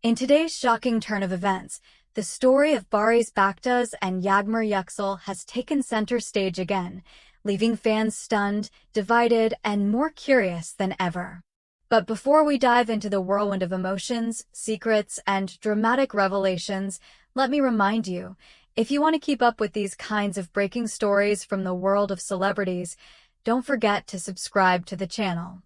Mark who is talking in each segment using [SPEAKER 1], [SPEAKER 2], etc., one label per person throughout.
[SPEAKER 1] In today's shocking turn of events, the story of Baris Baktas and Yagmur Yüksel has taken center stage again, leaving fans stunned, divided, and more curious than ever. But before we dive into the whirlwind of emotions, secrets, and dramatic revelations, let me remind you, if you want to keep up with these kinds of breaking stories from the world of celebrities, don't forget to subscribe to the channel.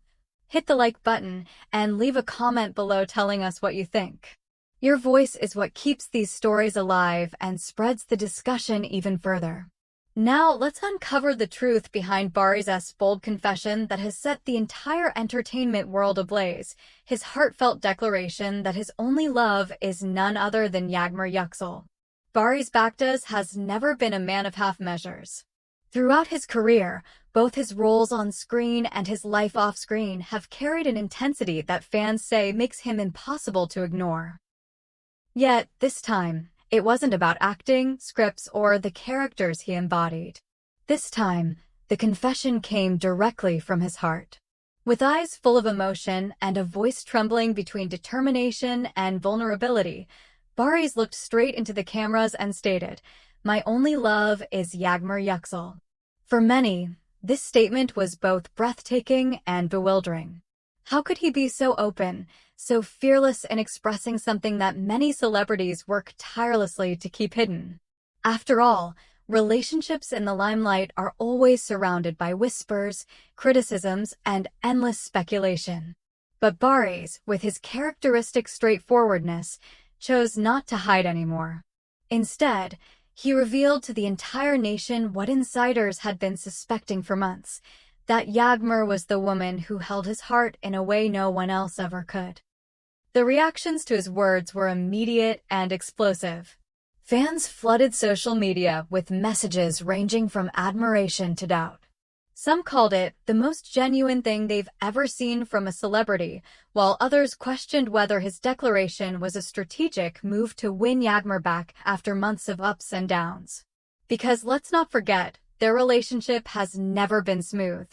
[SPEAKER 1] Hit the like button and leave a comment below telling us what you think. Your voice is what keeps these stories alive and spreads the discussion even further. Now, let's uncover the truth behind Baris's bold confession that has set the entire entertainment world ablaze, his heartfelt declaration that his only love is none other than Yagmur Yüksel. Baris Baktas has never been a man of half measures. Throughout his career, both his roles on screen and his life off-screen have carried an intensity that fans say makes him impossible to ignore. Yet, this time, it wasn't about acting, scripts, or the characters he embodied. This time, the confession came directly from his heart. With eyes full of emotion and a voice trembling between determination and vulnerability, Baris looked straight into the cameras and stated, "My only love is Yagmur Yüksel." For many, this statement was both breathtaking and bewildering. How could he be so open, so fearless in expressing something that many celebrities work tirelessly to keep hidden? After all, relationships in the limelight are always surrounded by whispers, criticisms, and endless speculation. But Baris, with his characteristic straightforwardness, chose not to hide anymore. Instead, he revealed to the entire nation what insiders had been suspecting for months, that Yagmur was the woman who held his heart in a way no one else ever could. The reactions to his words were immediate and explosive. Fans flooded social media with messages ranging from admiration to doubt. Some called it the most genuine thing they've ever seen from a celebrity, while others questioned whether his declaration was a strategic move to win Yagmur back after months of ups and downs. Because let's not forget, their relationship has never been smooth.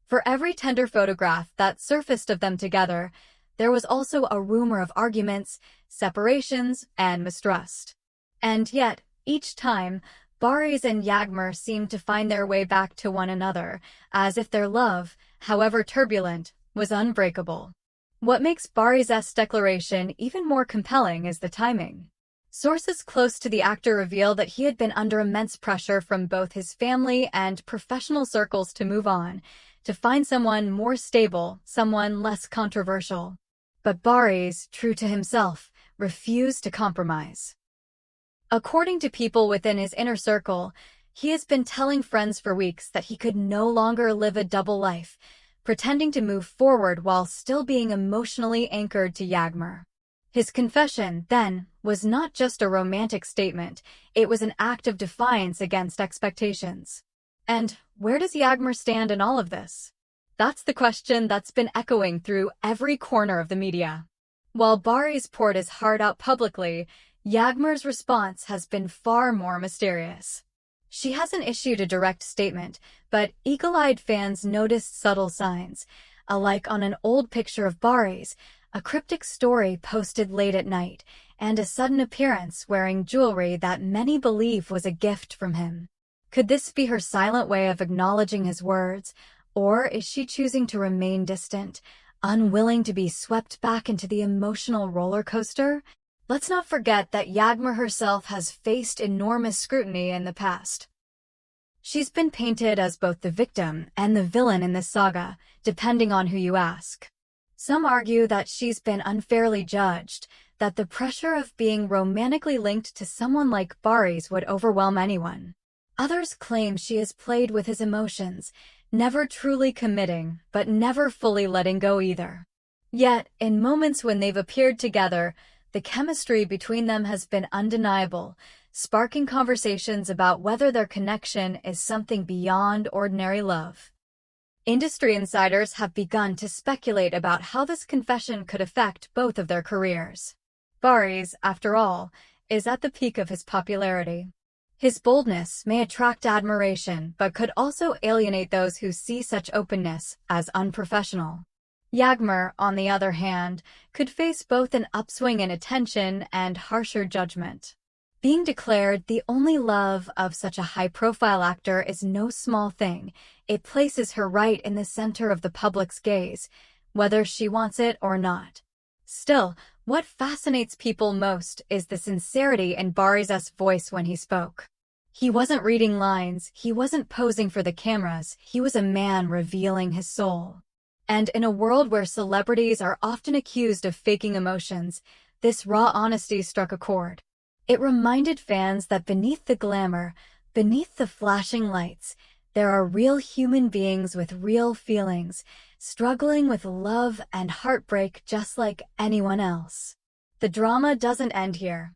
[SPEAKER 1] For every tender photograph that surfaced of them together, there was also a rumor of arguments, separations, and mistrust. And yet, each time, Baris and Yagmur seemed to find their way back to one another, as if their love, however turbulent, was unbreakable. What makes Baris's declaration even more compelling is the timing. Sources close to the actor reveal that he had been under immense pressure from both his family and professional circles to move on, to find someone more stable, someone less controversial. But Baris, true to himself, refused to compromise. According to people within his inner circle, he has been telling friends for weeks that he could no longer live a double life, pretending to move forward while still being emotionally anchored to Yagmur. His confession, then, was not just a romantic statement, it was an act of defiance against expectations. And where does Yagmur stand in all of this? That's the question that's been echoing through every corner of the media. While Baris poured his heart out publicly, Yagmur's response has been far more mysterious. She hasn't issued a direct statement, but eagle-eyed fans noticed subtle signs, a like on an old picture of Baris, a cryptic story posted late at night, and a sudden appearance wearing jewelry that many believe was a gift from him. Could this be her silent way of acknowledging his words, or is she choosing to remain distant, unwilling to be swept back into the emotional roller coaster? Let's not forget that Yagmur herself has faced enormous scrutiny in the past. She's been painted as both the victim and the villain in this saga, depending on who you ask. Some argue that she's been unfairly judged, that the pressure of being romantically linked to someone like Baris would overwhelm anyone. Others claim she has played with his emotions, never truly committing, but never fully letting go either. Yet, in moments when they've appeared together, the chemistry between them has been undeniable, sparking conversations about whether their connection is something beyond ordinary love. Industry insiders have begun to speculate about how this confession could affect both of their careers. Baris, after all, is at the peak of his popularity. His boldness may attract admiration, but could also alienate those who see such openness as unprofessional. Yagmur, on the other hand, could face both an upswing in attention and harsher judgment. Being declared the only love of such a high-profile actor is no small thing. It places her right in the center of the public's gaze, whether she wants it or not. Still, what fascinates people most is the sincerity in Baris's voice when he spoke. He wasn't reading lines, he wasn't posing for the cameras, he was a man revealing his soul. And in a world where celebrities are often accused of faking emotions, this raw honesty struck a chord. It reminded fans that beneath the glamour, beneath the flashing lights, there are real human beings with real feelings, struggling with love and heartbreak just like anyone else. The drama doesn't end here.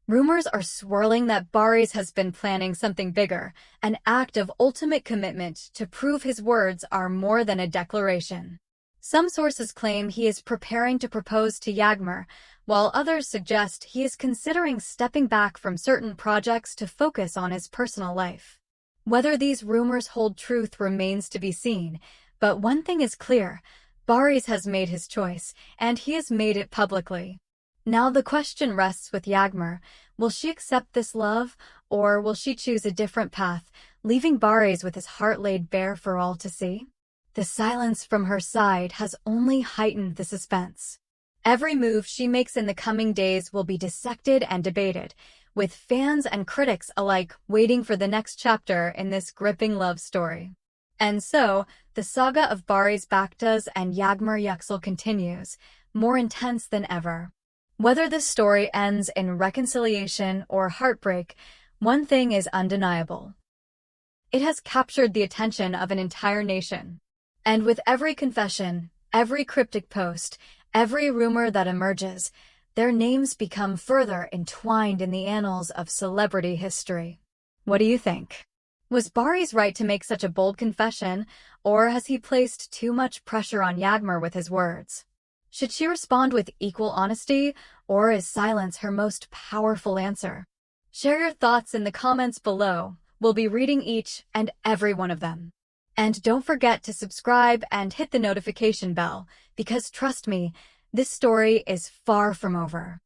[SPEAKER 1] Rumors are swirling that Baris has been planning something bigger, an act of ultimate commitment to prove his words are more than a declaration. Some sources claim he is preparing to propose to Yagmur, while others suggest he is considering stepping back from certain projects to focus on his personal life. Whether these rumors hold truth remains to be seen, but one thing is clear: Baris has made his choice, and he has made it publicly. Now the question rests with Yagmur. Will she accept this love, or will she choose a different path, leaving Baris with his heart laid bare for all to see? The silence from her side has only heightened the suspense. Every move she makes in the coming days will be dissected and debated, with fans and critics alike waiting for the next chapter in this gripping love story. And so, the saga of Baris Baktaş and Yağmur Yüksel continues, more intense than ever. Whether this story ends in reconciliation or heartbreak, one thing is undeniable. It has captured the attention of an entire nation. And with every confession, every cryptic post, every rumor that emerges, their names become further entwined in the annals of celebrity history. What do you think? Was Baris right to make such a bold confession, or has he placed too much pressure on Yagmur with his words? Should she respond with equal honesty, or is silence her most powerful answer? Share your thoughts in the comments below. We'll be reading each and every one of them. And don't forget to subscribe and hit the notification bell, because trust me, this story is far from over.